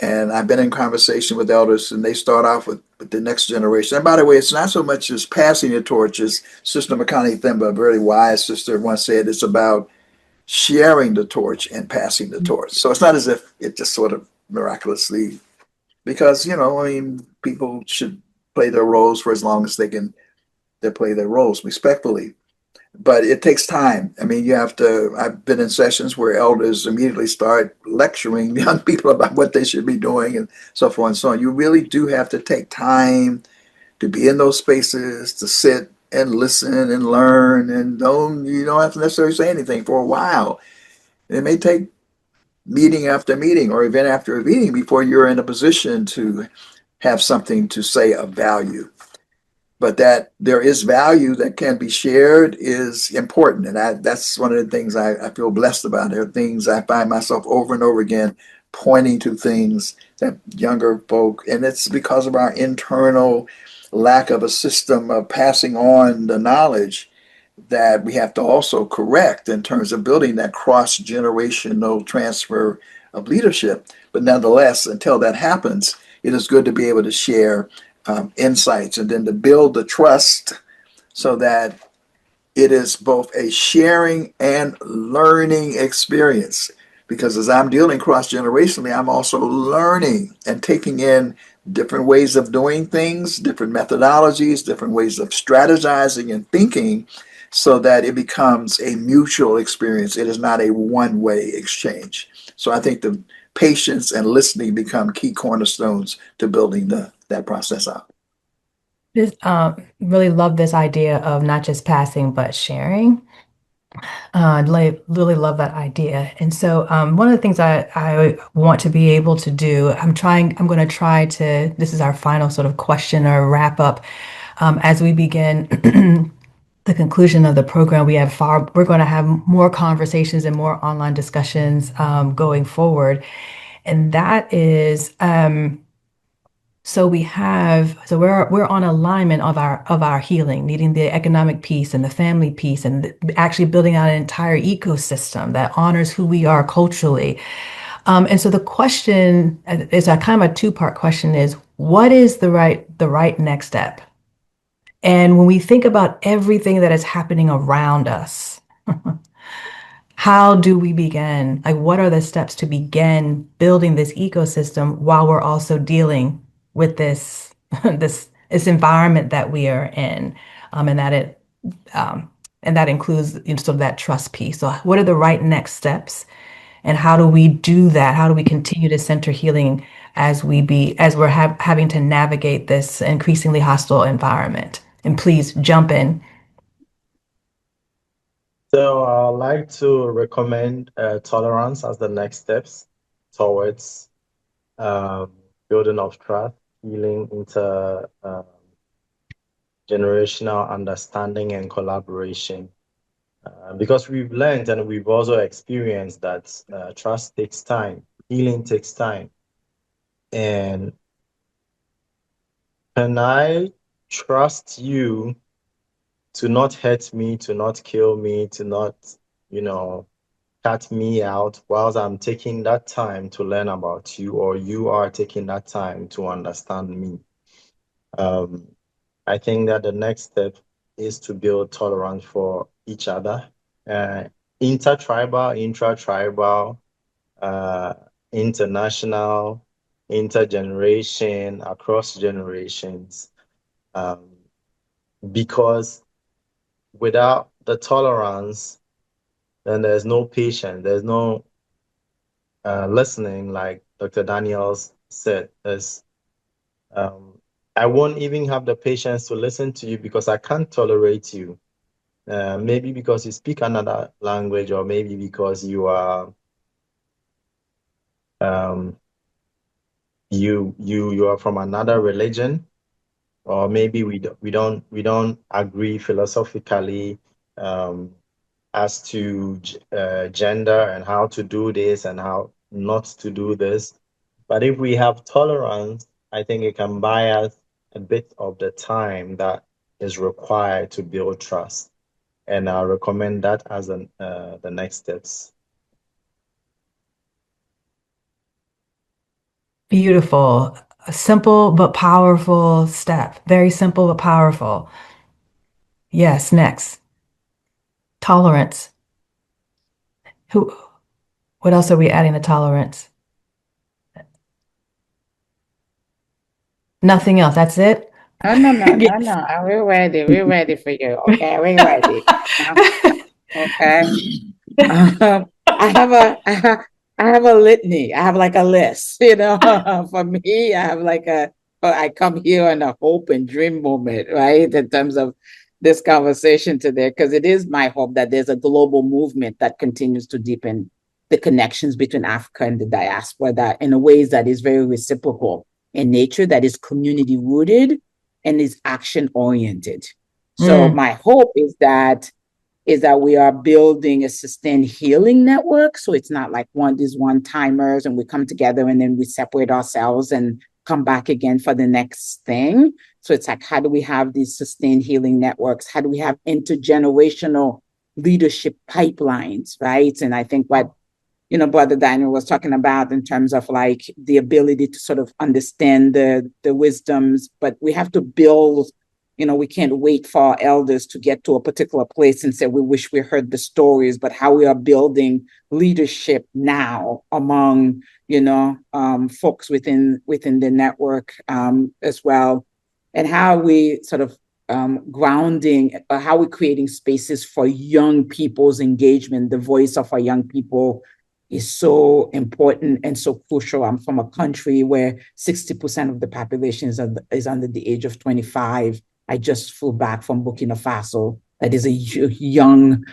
And I've been in conversation with elders, and they start off with the next generation. And by the way, it's not so much as passing the torch as Sister Makani Themba, a very wise sister, once said, it's about sharing the torch and passing the torch. So it's not as if it just sort of miraculously, because, you know, I mean, people should play their roles for as long as they play their roles respectfully. But it takes time. I mean, I've been in sessions where elders immediately start lecturing young people about what they should be doing and so forth and so on. You really do have to take time to be in those spaces, to sit and listen and learn, and you don't have to necessarily say anything for a while. It may take meeting after meeting or event after meeting before you're in a position to have something to say of value. But that there is value that can be shared is important. And that's one of the things I feel blessed about. There are things I find myself over and over again pointing to things that younger folk, and it's because of our internal lack of a system of passing on the knowledge that we have to also correct in terms of building that cross generational transfer of leadership. But nonetheless, until that happens, it is good to be able to share insights and then to build the trust so that it is both a sharing and learning experience. Because as I'm dealing cross generationally, I'm also learning and taking in different ways of doing things, different methodologies, different ways of strategizing and thinking so that it becomes a mutual experience. It is not a one way exchange. So I think the patience and listening become key cornerstones to building that process out. This really love this idea of not just passing but sharing. Really love that idea. And so one of the things I want to be able to do, I'm going to try to, this is our final sort of question or wrap up as we begin the conclusion of the program. We're going to have more conversations and more online discussions going forward. And that is, we're on alignment of our healing, needing the economic piece and the family piece, and actually building out an entire ecosystem that honors who we are culturally. And so the question is a kind of a two-part question: is what is the right next step? And when we think about everything that is happening around us, how do we begin? Like, what are the steps to begin building this ecosystem while we're also dealing with this this environment that we are in, and that includes, sort of that trust piece. So, what are the right next steps, and how do we do that? How do we continue to center healing as we're having to navigate this increasingly hostile environment? And please jump in. So I'd like to recommend tolerance as the next steps towards um, building of trust, healing into generational understanding and collaboration. Because we've learned and we've also experienced that trust takes time, healing takes time. And can I trust you to not hurt me, to not kill me, to not, you know, cut me out whilst I'm taking that time to learn about you, or you are taking that time to understand me? Um, I think that the next step is to build tolerance for each other, uh, intertribal, intratribal, uh, international, intergeneration, across generations. Um, because without the tolerance, then there's no patience, there's no listening, like Dr. Daniels said. Um, I won't even have the patience to listen to you because I can't tolerate you. Maybe because you speak another language, or maybe because you are um, you are from another religion, or maybe we don't agree philosophically um, as to gender and how to do this and how not to do this. But if we have tolerance, I think it can buy us a bit of the time that is required to build trust. And I recommend that as the next steps. Beautiful. A simple but powerful step. Very simple but powerful. Yes, next. Tolerance. Who, what else are we adding to tolerance? Nothing else. That's it? No. We're ready. We're ready for you. Okay, we're ready. Okay. I have I have a litany. I have like a list, For me, I have like I come here on a hope and dream moment, right? In terms of this conversation today, because it is my hope that there's a global movement that continues to deepen the connections between Africa and the diaspora, that in a ways that is very reciprocal in nature, that is community rooted and is action oriented. So Mm. my hope is that we are building a sustained healing network. So it's not like these one timers and we come together and then we separate ourselves and come back again for the next thing. So it's like, how do we have these sustained healing networks? How do we have intergenerational leadership pipelines, right? And I think what Brother Daniel was talking about in terms of like the ability to sort of understand the wisdoms, but we have to build. We can't wait for our elders to get to a particular place and say we wish we heard the stories, but how we are building leadership now among folks within the network as well, and how we sort of grounding, how we're creating spaces for young people's engagement, the voice of our young people is so important and so crucial. I'm from a country where 60% of the population is under the age of 25. I just flew back from Burkina Faso. That is a young,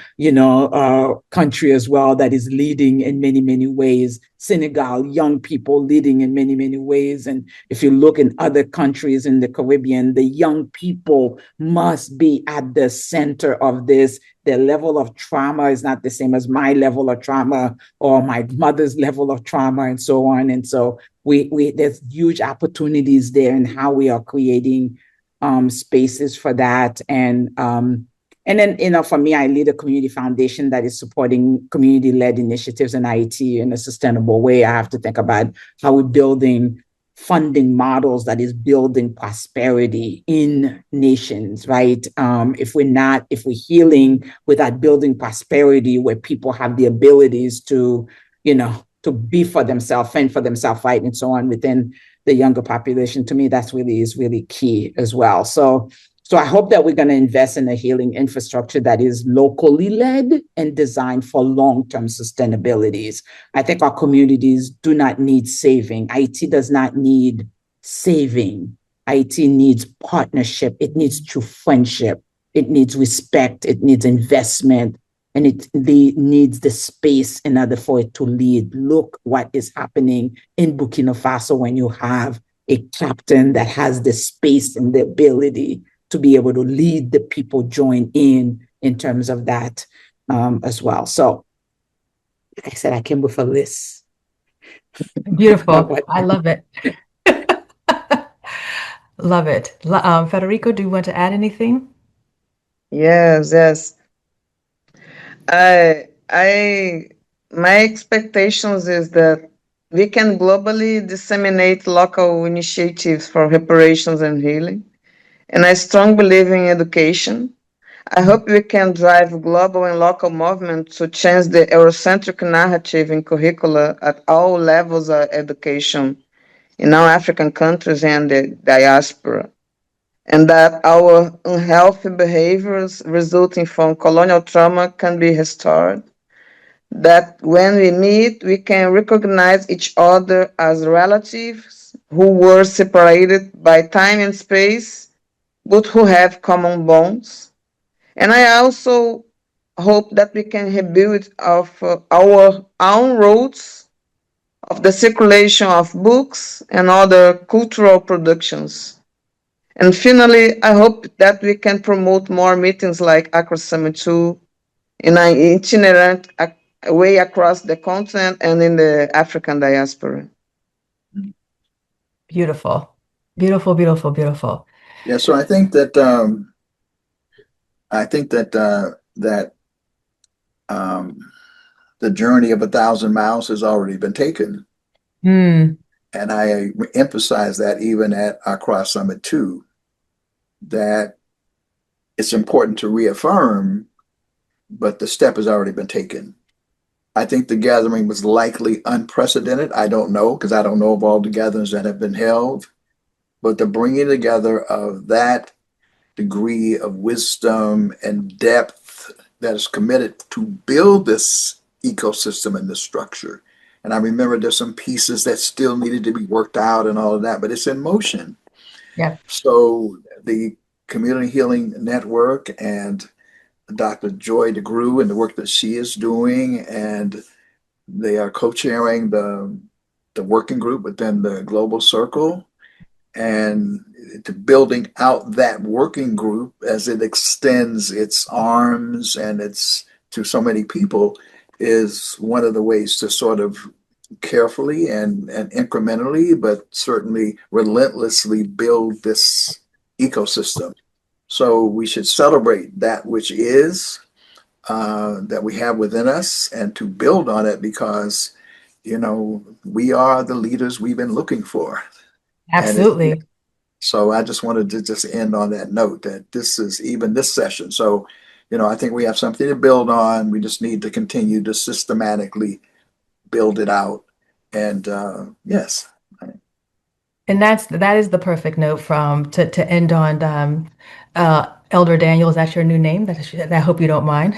country as well that is leading in many, many ways. Senegal, young people leading in many, many ways. And if you look in other countries in the Caribbean, the young people must be at the center of this. Their level of trauma is not the same as my level of trauma or my mother's level of trauma and so on. And so there's huge opportunities there in how we are creating spaces for that. And then, for me, I lead a community foundation that is supporting community-led initiatives in IT in a sustainable way. I have to think about how we're building funding models that is building prosperity in nations, right? If we're healing without building prosperity where people have the abilities to, to be for themselves, fend for themselves, right, and so on within the younger population, to me, is really key as well. So I hope that we're going to invest in a healing infrastructure that is locally led and designed for long-term sustainabilities. I think our communities do not need saving. IT does not need saving. IT needs partnership. It needs true friendship. It needs respect. It needs investment. And it needs the space in order for it to lead. Look what is happening in Burkina Faso when you have a captain that has the space and the ability to be able to lead the people join in terms of that as well. So, like I said, I came with a list. Beautiful. I love it. Love it. Federico, do you want to add anything? Yes. My expectations is that we can globally disseminate local initiatives for reparations and healing. And I strongly believe in education. I hope we can drive global and local movements to change the Eurocentric narrative in curricula at all levels of education in all African countries and the diaspora, and that our unhealthy behaviors resulting from colonial trauma can be restored, that when we meet, we can recognize each other as relatives who were separated by time and space, but who have common bonds. And I also hope that we can rebuild our own roots of the circulation of books and other cultural productions. And finally, I hope that we can promote more meetings like Accra Summit 2 in an itinerant way across the continent and in the African diaspora. Beautiful. Beautiful, beautiful, beautiful. Yeah, so I think that that the journey of 1,000 miles has already been taken. Mm. And I emphasize that even at Accra Summit 2, that it's important to reaffirm, but the step has already been taken. I think the gathering was likely unprecedented. I don't know, because I don't know of all the gatherings that have been held, but the bringing together of that degree of wisdom and depth that is committed to build this ecosystem and this structure. And I remember there's some pieces that still needed to be worked out and all of that, but it's in motion. Yeah. So the Community Healing Network and Dr. Joy DeGrew and the work that she is doing, and they are co-chairing the working group within the Global Circle, and to building out that working group as it extends its arms and its to so many people is one of the ways to sort of carefully and incrementally, but certainly relentlessly build this ecosystem. So we should celebrate that which is, that we have within us, and to build on it, because we are the leaders we've been looking for. Absolutely. So I just wanted to just end on that note that this is even this session. So, I think we have something to build on. We just need to continue to systematically build it out. And yes. And that is the perfect note to end on. Elder Daniel, is that your new name? I hope you don't mind.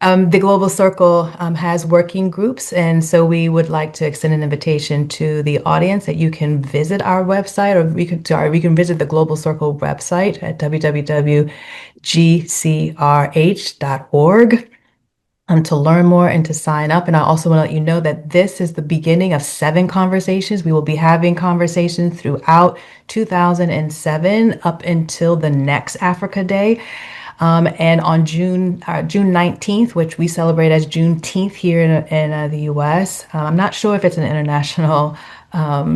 The Global Circle has working groups, and so we would like to extend an invitation to the audience that you can visit our website, or we can visit the Global Circle website at www.gcrh.org. To learn more and to sign up. And I also want to let you know that this is the beginning of 7 conversations. We will be having conversations throughout 2007 up until the next Africa Day. And on June 19th, which we celebrate as Juneteenth here in the US. I'm not sure if it's an international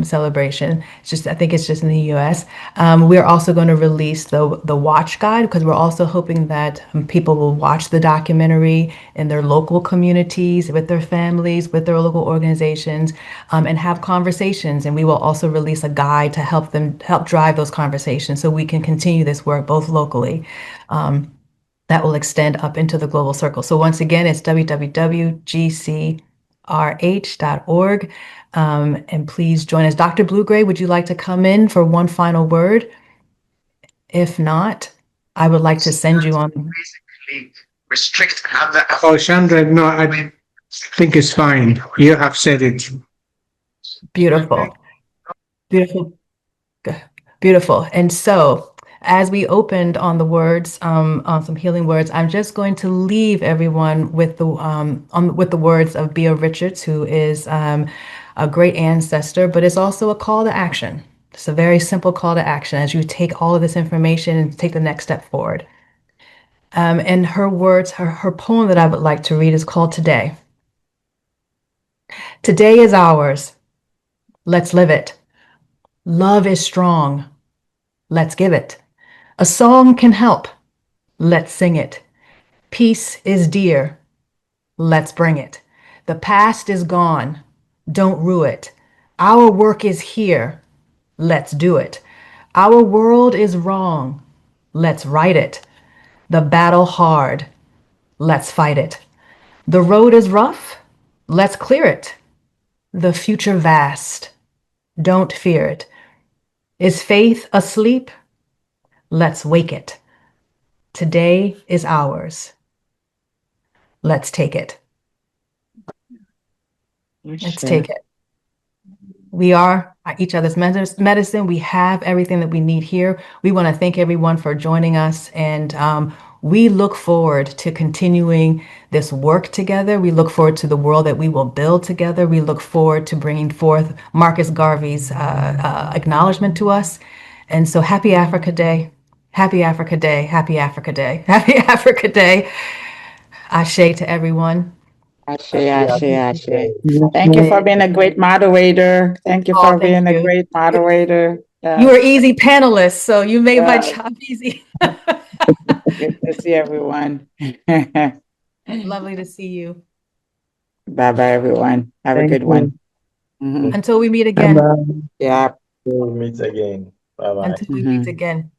celebration. I think it's just in the US. We're also going to release the watch guide, because we're also hoping that people will watch the documentary in their local communities, with their families, with their local organizations, and have conversations. And we will also release a guide to help drive those conversations so we can continue this work both locally. That will extend up into the global circle. So once again, it's www.gcrh.org. And please join us. Dr. Bluegray, would you like to come in for one final word? If not, I would like to send you on. Basically, restrict have the. Oh, Chandra, no, I think it's fine. You have said it. Beautiful. Beautiful. Beautiful. And so, as we opened on the words, on some healing words, I'm just going to leave everyone with the words of Bea Richards, who is a great ancestor, but it's also a call to action. It's a very simple call to action as you take all of this information and take the next step forward. And her words, her poem that I would like to read is called Today. Today is ours. Let's live it. Love is strong. Let's give it. A song can help. Let's sing it. Peace is dear. Let's bring it. The past is gone. Don't rue it. Our work is here. Let's do it. Our world is wrong. Let's right it. The battle hard. Let's fight it. The road is rough. Let's clear it. The future vast. Don't fear it. Is faith asleep? Let's wake it. Today is ours. Let's take it. Let's take it. We are each other's medicine. We have everything that we need here. We want to thank everyone for joining us, and we look forward to continuing this work together. We look forward to the world that we will build together. We look forward to bringing forth Marcus Garvey's acknowledgement to us. And so happy Africa Day. Happy Africa Day. Happy Africa Day. Happy Africa Day. Ashe to everyone. Ashe, ashe, ashe. Thank you for being a great moderator. Thank you for being a great moderator. You were easy panelists, so you made my job easy. Good to see everyone. Lovely to see you. Bye-bye, everyone. Have a good one. Until we meet again. Bye-bye. Yeah. We'll meet again. Bye-bye. Until we meet again.